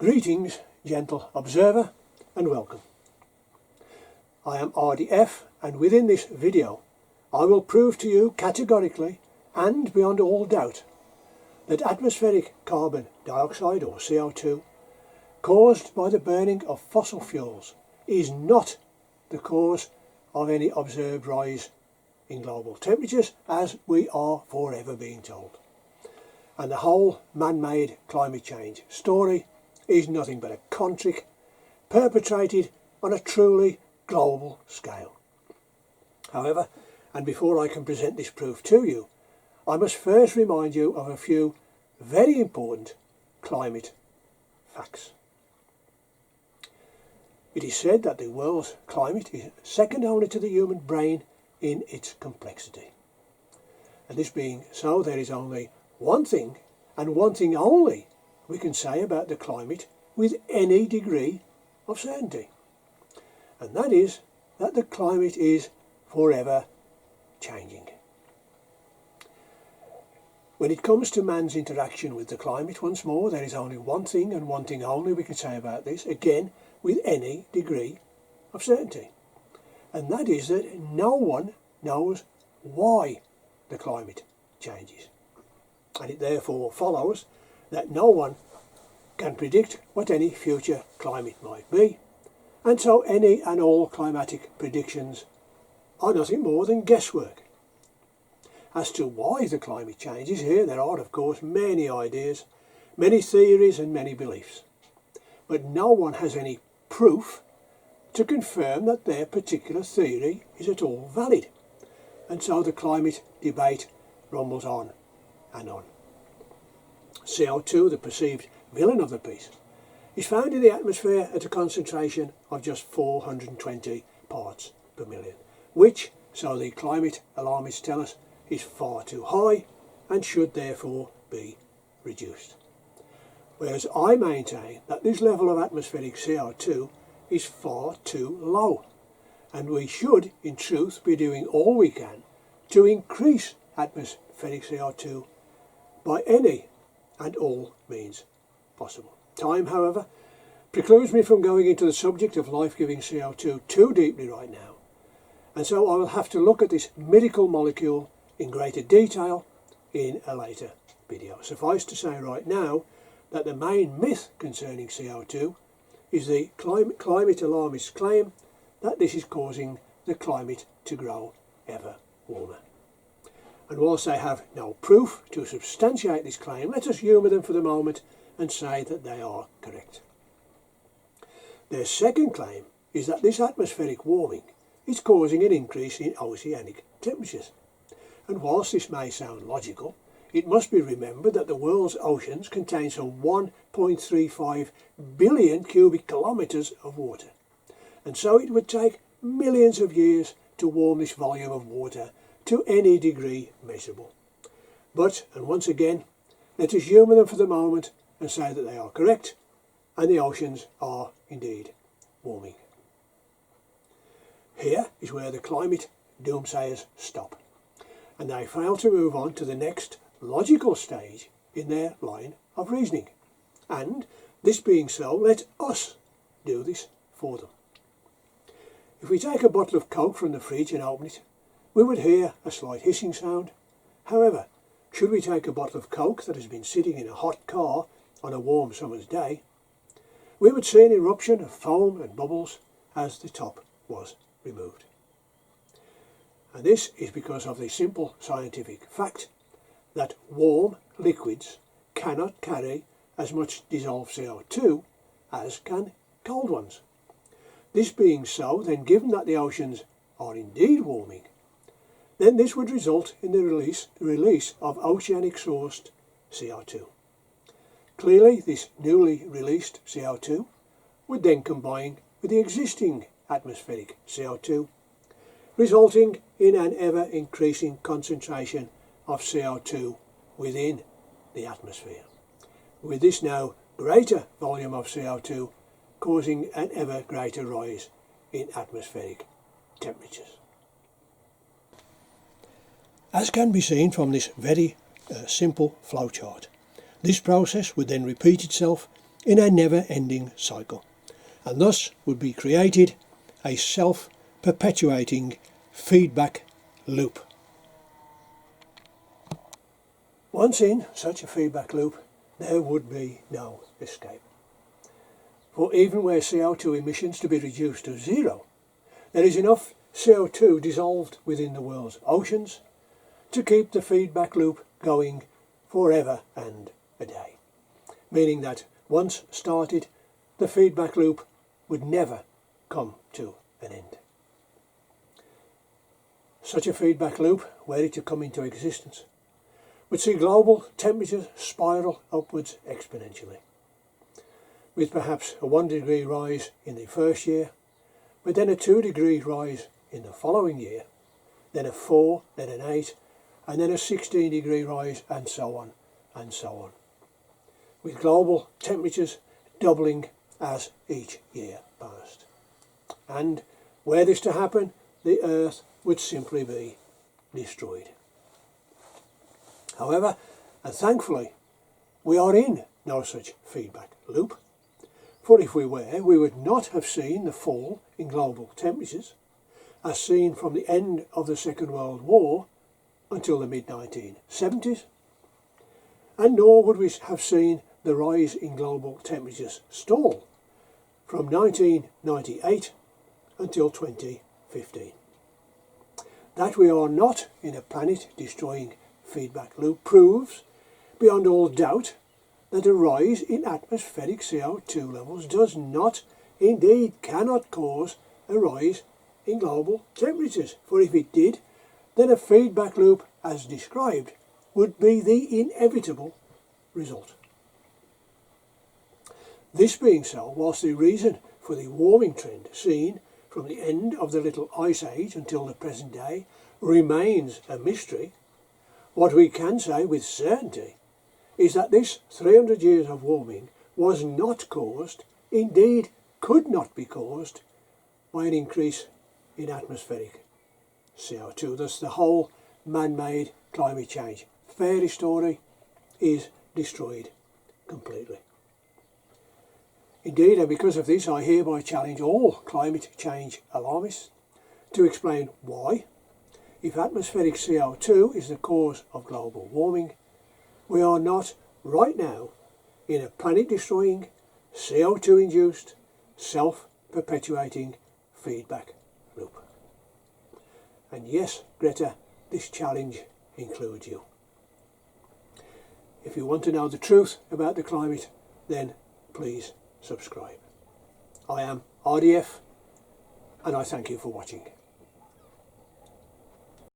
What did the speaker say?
Greetings, gentle observer, and welcome. I am RDF, and within this video I will prove to you categorically and beyond all doubt that atmospheric carbon dioxide, or CO2, caused by the burning of fossil fuels is not the cause of any observed rise in global temperatures, as we are forever being told. And the whole man-made climate change story is nothing but a con trick perpetrated on a truly global scale. However, and before I can present this proof to you, I must first remind you of a few very important climate facts. It is said that the world's climate is second only to the human brain in its complexity. And this being so, there is only one thing, and one thing only, we can say about the climate with any degree of certainty. And that is that the climate is forever changing. When it comes to man's interaction with the climate, once more, there is only one thing and one thing only we can say about this, again with any degree of certainty. And that is that no one knows why the climate changes. And it therefore follows that no one can predict what any future climate might be, and so any and all climatic predictions are nothing more than guesswork. As to why the climate changes, here there are of course many ideas, many theories and many beliefs, but no one has any proof to confirm that their particular theory is at all valid, and so the climate debate rumbles on and on. CO2, the perceived villain of the piece, is found in the atmosphere at a concentration of just 420 parts per million, which, so the climate alarmists tell us, is far too high and should therefore be reduced. Whereas I maintain that this level of atmospheric CO2 is far too low, and we should in truth be doing all we can to increase atmospheric CO2 by any and all means possible. Time, however, precludes me from going into the subject of life-giving CO2 too deeply right now, and so I will have to look at this miracle molecule in greater detail in a later video. Suffice to say right now that the main myth concerning CO2 is the climate alarmist's claim that this is causing the climate to grow ever warmer. And whilst they have no proof to substantiate this claim, let us humour them for the moment and say that they are correct. Their second claim is that this atmospheric warming is causing an increase in oceanic temperatures. And whilst this may sound logical, it must be remembered that the world's oceans contain some 1.35 billion cubic kilometres of water. And so it would take millions of years to warm this volume of water to any degree measurable. But, and once again, let us humour them for the moment and say that they are correct, and the oceans are indeed warming. Here is where the climate doomsayers stop, and they fail to move on to the next logical stage in their line of reasoning. And, this being so, let us do this for them. If we take a bottle of Coke from the fridge and open it, we would hear a slight hissing sound. However, should we take a bottle of Coke that has been sitting in a hot car on a warm summer's day, we would see an eruption of foam and bubbles as the top was removed. And this is because of the simple scientific fact that warm liquids cannot carry as much dissolved CO2 as can cold ones. This being so, then given that the oceans are indeed warming, then this would result in the release of oceanic sourced CO2. Clearly, this newly released CO2 would then combine with the existing atmospheric CO2, resulting in an ever-increasing concentration of CO2 within the atmosphere, with this now greater volume of CO2 causing an ever greater rise in atmospheric temperatures. As can be seen from this very simple flowchart, this process would then repeat itself in a never-ending cycle, and thus would be created a self-perpetuating feedback loop. Once in such a feedback loop, there would be no escape. For even were CO2 emissions to be reduced to zero, there is enough CO2 dissolved within the world's oceans to keep the feedback loop going forever and a day, meaning that once started, the feedback loop would never come to an end. Such a feedback loop, were it to come into existence, would see global temperatures spiral upwards exponentially, with perhaps a 1 degree rise in the first year, but then a 2 degree rise in the following year, then a 4, then an 8, and then a 16 degree rise, and so on and so on, with global temperatures doubling as each year passed. And were this to happen, the Earth would simply be destroyed. However, and thankfully, we are in no such feedback loop, for if we were, we would not have seen the fall in global temperatures as seen from the end of the Second World War until the mid-1970s, and nor would we have seen the rise in global temperatures stall from 1998 until 2015. That we are not in a planet-destroying feedback loop proves, beyond all doubt, that a rise in atmospheric CO2 levels does not, indeed cannot, cause a rise in global temperatures. For if it did, then a feedback loop, as described, would be the inevitable result. This being so, whilst the reason for the warming trend seen from the end of the Little Ice Age until the present day remains a mystery, what we can say with certainty is that this 300 years of warming was not caused, indeed could not be caused, by an increase in atmospheric CO2. Thus the whole man-made climate change fairy story is destroyed completely. Indeed, and because of this, I hereby challenge all climate change alarmists to explain why, if atmospheric CO2 is the cause of global warming, we are not right now in a planet-destroying, CO2-induced, self-perpetuating feedback loop. And yes, Greta, this challenge includes you. If you want to know the truth about the climate, then please subscribe. I am RDF, and I thank you for watching.